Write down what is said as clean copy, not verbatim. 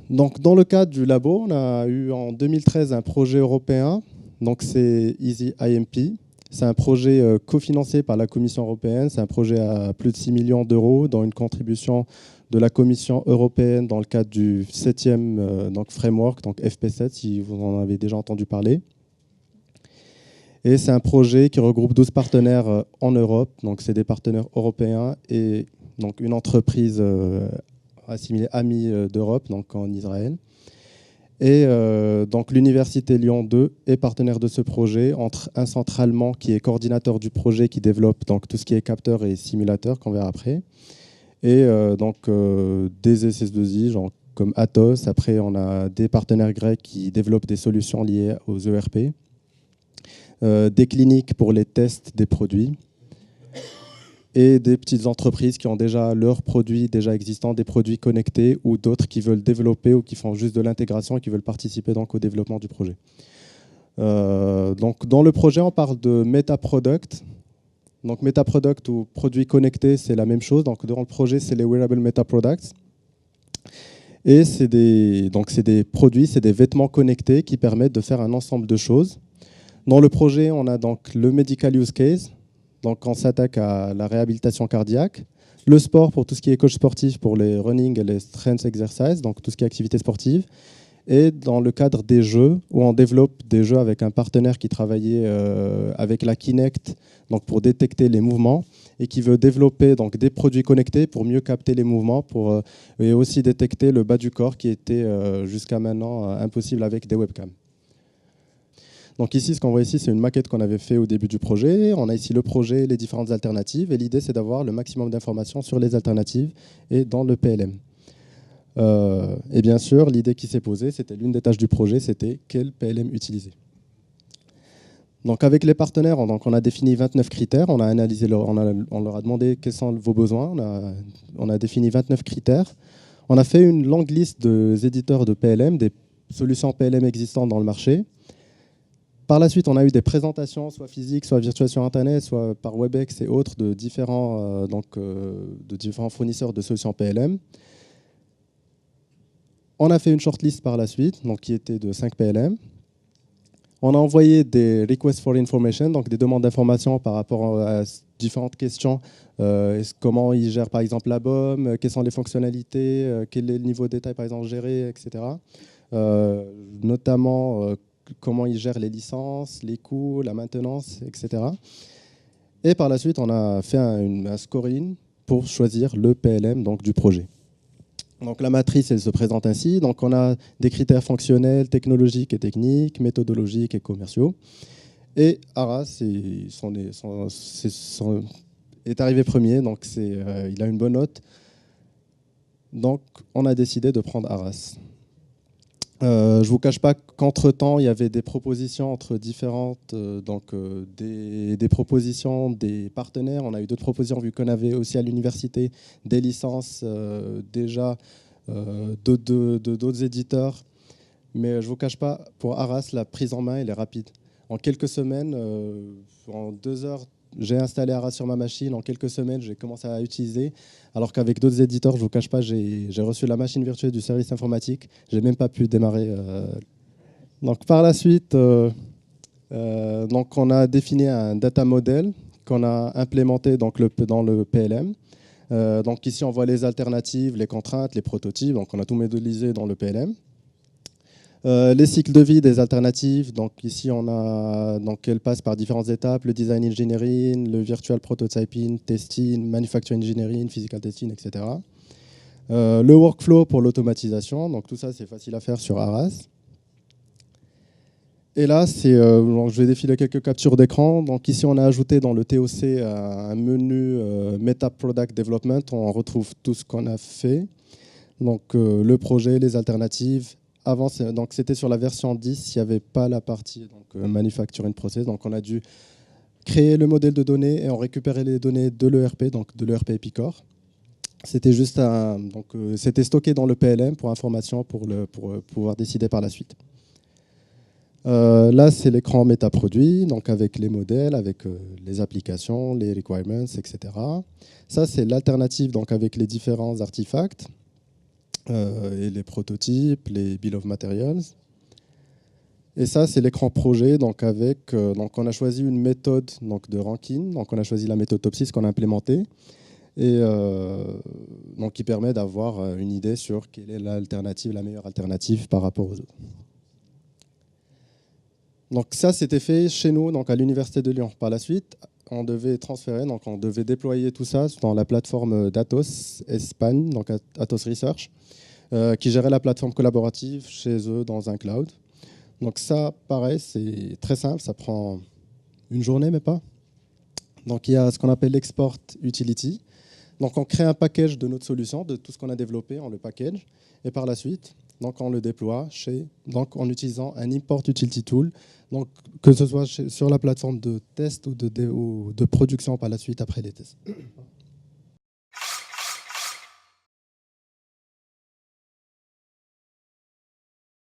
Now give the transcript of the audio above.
Donc, dans le cadre du labo, on a eu en 2013 un projet européen, donc c'est Easy IMP. C'est un projet cofinancé par la Commission européenne, c'est un projet à plus de 6 millions d'euros, dans une contribution de la Commission européenne dans le cadre du 7e framework, donc FP7, si vous en avez déjà entendu parler. Et c'est un projet qui regroupe 12 partenaires en Europe, donc c'est des partenaires européens et donc une entreprise assimilée Amie d'Europe, donc en Israël. Et donc l'Université Lyon 2 est partenaire de ce projet entre un centre allemand qui est coordinateur du projet, qui développe donc tout ce qui est capteur et simulateur, qu'on verra après, et des SS2I, genre comme Atos. Après, on a des partenaires grecs qui développent des solutions liées aux ERP, des cliniques pour les tests des produits, et des petites entreprises qui ont déjà leurs produits déjà existants, des produits connectés, ou d'autres qui veulent développer ou qui font juste de l'intégration et qui veulent participer donc au développement du projet. Donc dans le projet, on parle de Meta-Product. Donc Meta-Product ou produits connectés, c'est la même chose. Donc dans le projet, c'est les Wearable Meta-Products. Et c'est des produits, c'est des vêtements connectés qui permettent de faire un ensemble de choses. Dans le projet, on a donc le Medical Use Case. Donc, on s'attaque à la réhabilitation cardiaque, le sport pour tout ce qui est coach sportif, pour les running et les strength exercises, donc tout ce qui est activité sportive. Et dans le cadre des jeux, où on développe des jeux avec un partenaire qui travaillait avec la Kinect, donc pour détecter les mouvements, et qui veut développer donc des produits connectés pour mieux capter les mouvements, et aussi détecter le bas du corps qui était jusqu'à maintenant impossible avec des webcams. Donc ici, ce qu'on voit ici, c'est une maquette qu'on avait fait au début du projet. On a ici le projet, les différentes alternatives. Et l'idée, c'est d'avoir le maximum d'informations sur les alternatives et dans le PLM. Et bien sûr, l'idée qui s'est posée, c'était l'une des tâches du projet, c'était quel PLM utiliser. Donc avec les partenaires, on a défini 29 critères. On a analysé, on leur a demandé quels sont vos besoins. On a défini 29 critères. On a fait une longue liste des éditeurs de PLM, des solutions PLM existantes dans le marché. Par la suite, on a eu des présentations, soit physiques, soit virtuelles sur Internet, soit par Webex et autres, de différents fournisseurs de solutions PLM. On a fait une shortlist par la suite, donc qui était de 5 PLM. On a envoyé des requests for information, donc des demandes d'information par rapport à différentes questions. Comment ils gèrent par exemple la BOM, quelles sont les fonctionnalités, quel est le niveau de détail par exemple géré, etc. Notamment comment ils gèrent les licences, les coûts, la maintenance, etc. Et par la suite, on a fait un scoring pour choisir le PLM donc, du projet. Donc la matrice, elle se présente ainsi. Donc on a des critères fonctionnels, technologiques et techniques, méthodologiques et commerciaux. Et Arras est arrivé premier, donc il a une bonne note. Donc on a décidé de prendre Arras. Je ne vous cache pas qu'entre-temps, il y avait des propositions entre différentes, des propositions des partenaires. On a eu d'autres propositions, vu qu'on avait aussi à l'université des licences déjà d'autres éditeurs. Mais je ne vous cache pas, pour Arras, la prise en main, elle est rapide. En quelques semaines, en 2 heures, j'ai installé Arras sur ma machine. En quelques semaines, j'ai commencé à utiliser. Alors qu'avec d'autres éditeurs, je ne vous cache pas, j'ai reçu la machine virtuelle du service informatique. Je n'ai même pas pu démarrer. Donc, par la suite, on a défini un data model qu'on a implémenté dans le PLM. Donc ici, on voit les alternatives, les contraintes, les prototypes. Donc, on a tout modélisé dans le PLM. Les cycles de vie des alternatives, donc ici elles passent par différentes étapes, le design engineering, le virtual prototyping, testing, manufacturing engineering, physical testing, etc. Le workflow pour l'automatisation, donc tout ça c'est facile à faire sur Arras. Et là, je vais défiler quelques captures d'écran. Donc ici on a ajouté dans le TOC un menu Meta Product Development, on retrouve tout ce qu'on a fait. Donc le projet, les alternatives. Avant, c'était sur la version 10, il n'y avait pas la partie manufacturing process. Donc, on a dû créer le modèle de données et on récupérait les données de l'ERP, donc de l'ERP Epicor. C'était juste c'était stocké dans le PLM pour information pour pouvoir décider par la suite. Là, c'est l'écran métaproduit, donc avec les modèles, avec les applications, les requirements, etc. Ça, c'est l'alternative, donc avec les différents artefacts et les prototypes, les bill of materials. Et ça, c'est l'écran projet, donc avec, donc on a choisi une méthode donc de ranking, donc on a choisi la méthode Top 6 qu'on a implémentée, et donc qui permet d'avoir une idée sur quelle est l'alternative, la meilleure alternative par rapport aux autres. Donc ça, c'était fait chez nous, donc à l'Université de Lyon. Par la suite, on devait transférer, donc on devait déployer tout ça dans la plateforme d'Atos Espagne, donc Atos Research, qui gérait la plateforme collaborative chez eux dans un cloud. Donc ça, pareil, c'est très simple, ça prend une journée, mais pas. Donc il y a ce qu'on appelle l'export utility. Donc on crée un package de notre solution, de tout ce qu'on a développé, on le package, et par la suite, donc on le déploie en utilisant un import utility tool, donc que ce soit sur la plateforme de test ou de production par la suite après les tests.